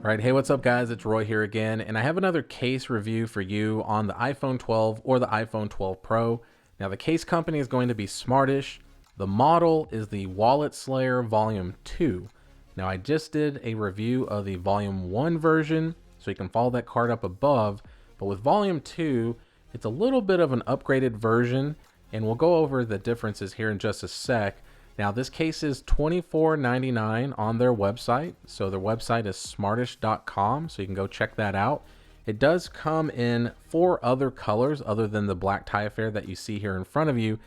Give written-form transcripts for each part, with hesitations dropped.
All right, hey, what's up guys? It's Roy here again, and I have another case review for you on the iPhone 12 or the iPhone 12 Pro. Now the case company is going to be Smartish. The model is the Wallet Slayer Volume 2. Now I just did a review of the Volume 1 version, so you can follow that card up above, but with Volume 2, it's a little bit of an upgraded version, and we'll go over the differences here in just a sec. Now this case is $24.99 on their website. So their website is smartish.com, so you can go check that out. It does come in 4 other colors other than the black tie affair that you see here in front of you.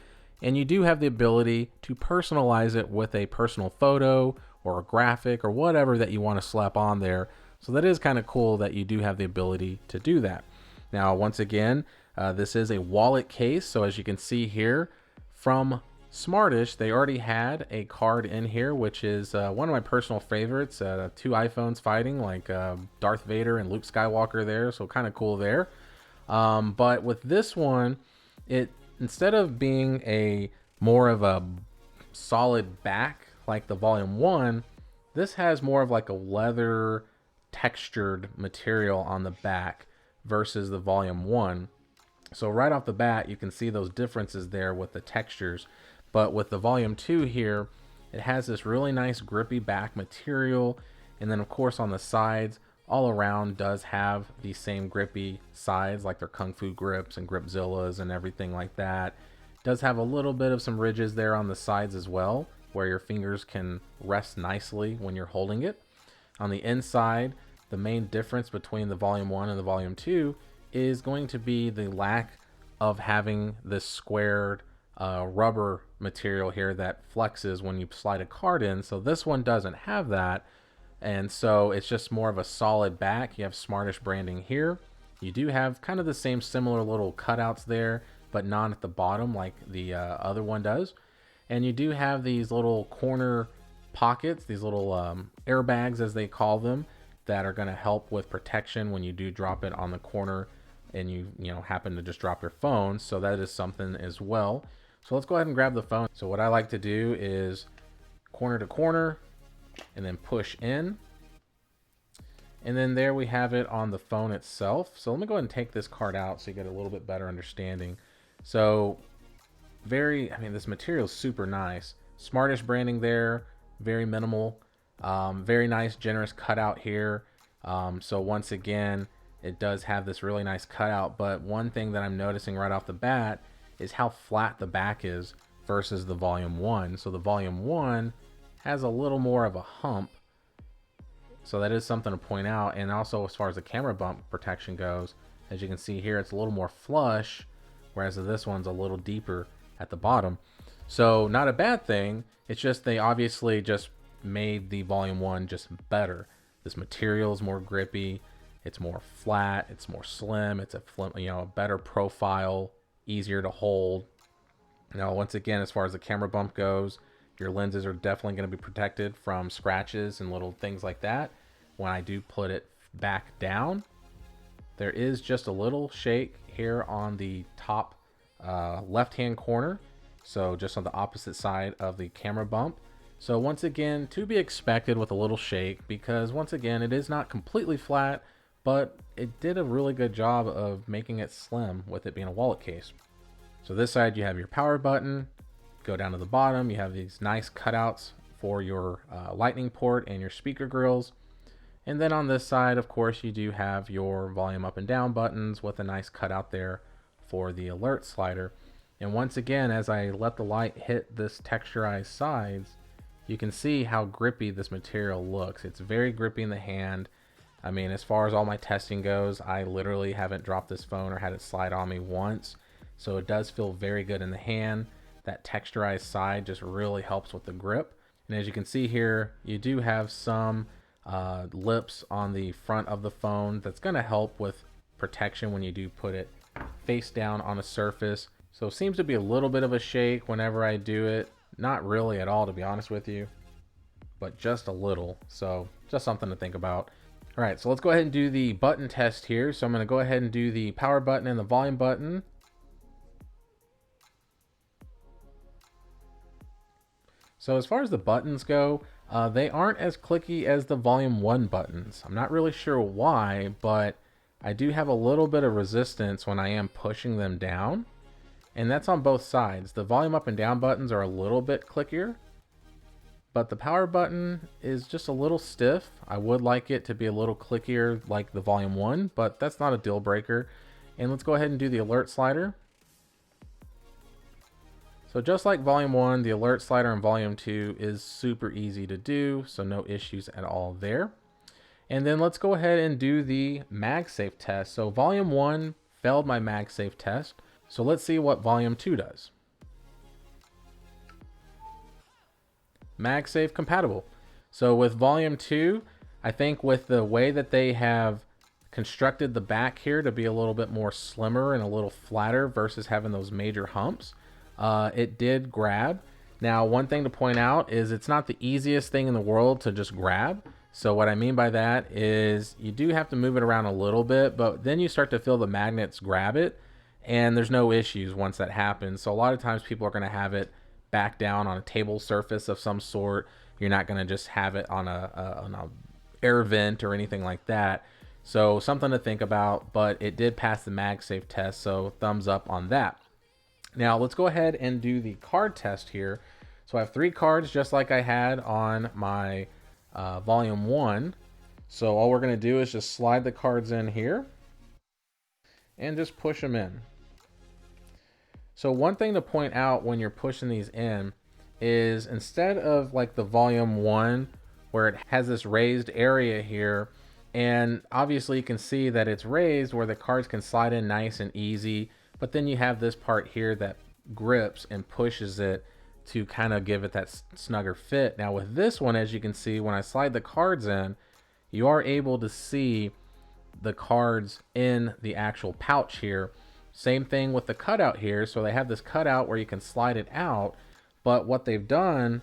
And you do have the ability to personalize it with a personal photo or a graphic or whatever that you want to slap on there. So that is kind of cool that you do have the ability to do that. Now, once again, this is a wallet case. So as you can see here from Smartish, they already had a card in here, which is one of my personal favorites. 2 iPhones fighting, like Darth Vader and Luke Skywalker there, so kind of cool there. But with this one, it instead of being a more of a solid back like the Volume 1, this has more of like a leather textured material on the back versus the Volume 1. So right off the bat, you can see those differences there with the textures. But with the Volume 2 here, it has this really nice grippy back material. And then of course on the sides, all around does have the same grippy sides, like their Kung Fu grips and Gripzillas and everything like that. It does have a little bit of some ridges there on the sides as well, where your fingers can rest nicely when you're holding it. On the inside, the main difference between the Volume 1 and the Volume 2 is going to be the lack of having this squared rubber material here that flexes when you slide a card in. So this one doesn't have that, and so it's just more of a solid back. You have Smartish branding here. You do have kind of the same similar little cutouts there, but not at the bottom like the other one does. And you do have these little corner pockets, these little airbags as they call them, that are going to help with protection when you do drop it on the corner and you happen to just drop your phone. So that is something as well. So let's go ahead and grab the phone. So what I like to do is corner to corner and then push in. And then there we have it on the phone itself. So let me go ahead and take this card out so you get a little bit better understanding. So this material is super nice. Smartish branding there, very minimal, very nice, generous cutout here. So once again, it does have this really nice cutout, but one thing that I'm noticing right off the bat is how flat the back is versus the Volume 1. So the Volume 1 has a little more of a hump. So that is something to point out. And also as far as the camera bump protection goes, as you can see here, it's a little more flush, whereas this one's a little deeper at the bottom. So not a bad thing. It's just they obviously just made the Volume 1 just better. This material is more grippy. It's more flat. It's more slim. It's a better profile, easier to hold. Now, once again, as far as the camera bump goes, your lenses are definitely going to be protected from scratches and little things like that. When I do put it back down, there is just a little shake here on the top left-hand corner. So just on the opposite side of the camera bump. So once again, to be expected with a little shake, because once again, it is not completely flat, but it did a really good job of making it slim with it being a wallet case. So this side, you have your power button. Go down to the bottom, you have these nice cutouts for your lightning port and your speaker grills. And then on this side, of course, you do have your volume up and down buttons with a nice cutout there for the alert slider. And once again, as I let the light hit this texturized sides, you can see how grippy this material looks. It's very grippy in the hand. I mean, as far as all my testing goes, I literally haven't dropped this phone or had it slide on me once. So it does feel very good in the hand. That texturized side just really helps with the grip. And as you can see here, you do have some lips on the front of the phone that's going to help with protection when you do put it face down on a surface. So it seems to be a little bit of a shake whenever I do it. Not really at all, to be honest with you, but just a little. So just something to think about. All right, so let's go ahead and do the button test here. So I'm going to go ahead and do the power button and the volume button. So as far as the buttons go, they aren't as clicky as the volume 1 buttons. I'm not really sure why, but I do have a little bit of resistance when I am pushing them down. And that's on both sides. The volume up and down buttons are a little bit clickier, but the power button is just a little stiff. I would like it to be a little clickier like the volume 1, but that's not a deal breaker. And let's go ahead and do the alert slider. So just like volume 1, the alert slider in volume 2 is super easy to do, so no issues at all there. And then let's go ahead and do the Magsafe test. So volume 1 failed my Magsafe test. So let's see what volume 2 does. Magsafe compatible. So with volume 2, I think with the way that they have constructed the back here to be a little bit more slimmer and a little flatter versus having those major humps, it did grab. Now, one thing to point out is it's not the easiest thing in the world to just grab. So what I mean by that is you do have to move it around a little bit, but then you start to feel the magnets grab it, and there's no issues once that happens. So a lot of times people are going to have it back down on a table surface of some sort. You're not going to just have it on a air vent or anything like that. So something to think about, but it did pass the Magsafe test, so thumbs up on that. Now let's go ahead and do the card test here. So I have 3 cards just like I had on my volume 1. So all we're going to do is just slide the cards in here and just push them in. So one thing to point out when you're pushing these in is instead of like the volume 1 where it has this raised area here, and obviously you can see that it's raised where the cards can slide in nice and easy, but then you have this part here that grips and pushes it to kind of give it that snugger fit. Now with this one, as you can see, when I slide the cards in, you are able to see the cards in the actual pouch here. Same thing with the cutout here. So they have this cutout where you can slide it out, but what they've done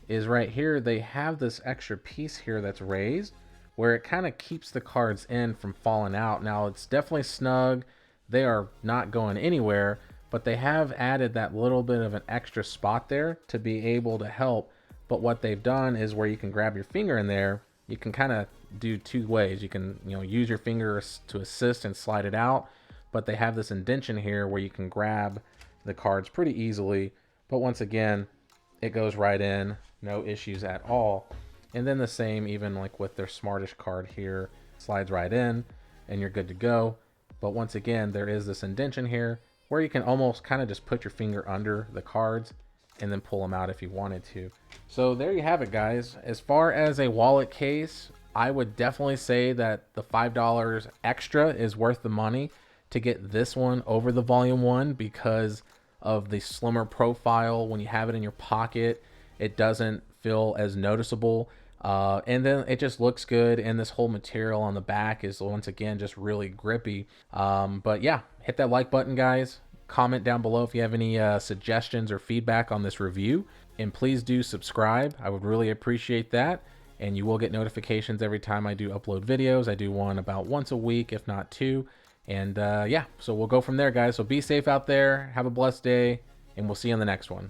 is right here, they have this extra piece here that's raised where it kind of keeps the cards in from falling out. Now it's definitely snug. They are not going anywhere, but they have added that little bit of an extra spot there to be able to help. But what they've done is where you can grab your finger in there, you can kind of do 2 ways. You can, use your finger to assist and slide it out, but they have this indentation here where you can grab the cards pretty easily. But once again, it goes right in, no issues at all. And then the same even like with their Smartish card here, slides right in and you're good to go. But once again, there is this indentation here where you can almost kind of just put your finger under the cards and then pull them out if you wanted to. So there you have it, guys. As far as a wallet case, I would definitely say that the $5 extra is worth the money to get this one over the volume 1 because of the slimmer profile. When you have it in your pocket, it doesn't feel as noticeable. And then it just looks good, and this whole material on the back is once again just really grippy. But yeah, hit that like button, guys. Comment down below if you have any suggestions or feedback on this review, and please do subscribe. I would really appreciate that, and you will get notifications every time I do upload videos. I do one about once a week, if not 2. And yeah, so we'll go from there, guys. So be safe out there, have a blessed day, and we'll see you in the next one.